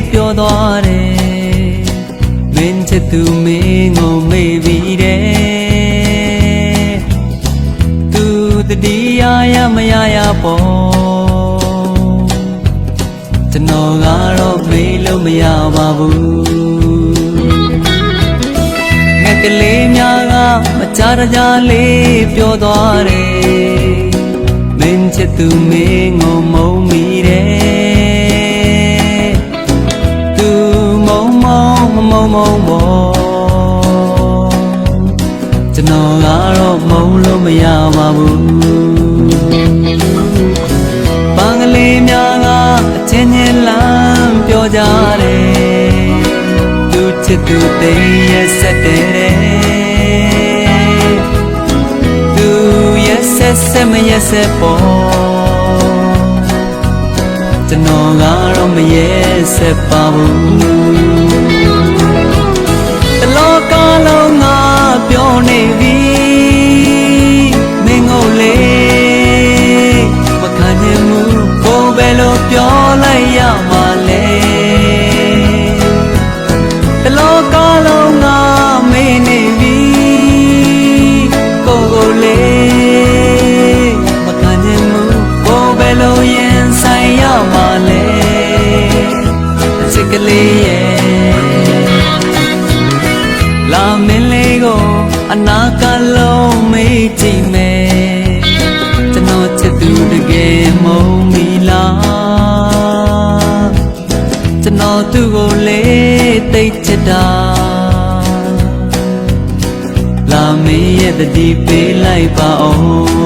ပြောသွားတယ်မင်းချစ်သူမင်းကိုမေ့ပြီးတယ်သူတတိယရမရရပေါ်ကျွန်တော်ကတော့မေ့လို့မရပါဘူးငါကလေးများကမကြရကြလေးပြောသွားတယ်မင်းချစ်သူမင်းကိုမုန်းမိတယ်သူမုန်းပေါ်ကျွန်တော်ကတော့မုန်းလို့မရပါဘူးပန်းကလေးများကအချင်းချင်းလမ်းပြောကြတယ်သူချစ်သူသိရဲ့ဆက်တယ်သူရဲ့ဆက်မရဲ့ဆက်ပေါ်ကျွန်တော်ကတော့မရဲ့ဆက်ပါဘူးတလောကလုံးငါပြောနေပြီမင်းကိုလေမခံနိုင်ဘူးကိုယ်ပဲလို့ပြောလိုက်ရမှာလေတလောကလုံးငါမေ့နေပြီကိုယ်လေမခံနိုင်ဘူးကိုယ်ပဲလို့ရင်ဆိုင်ရမှာလေအချစ်ကလေးရဲ့လာမင်းလေးကိုအနာကလုံးမေးကြည့်မယ်ကျွန်တော်ချစ်သူတကယ်မုန်းမိလားကျွန်တော်သူ့ကိုလေးသိချစ်တာလာမင်းရဲ့တတိပေးလိုက်ပါအောင်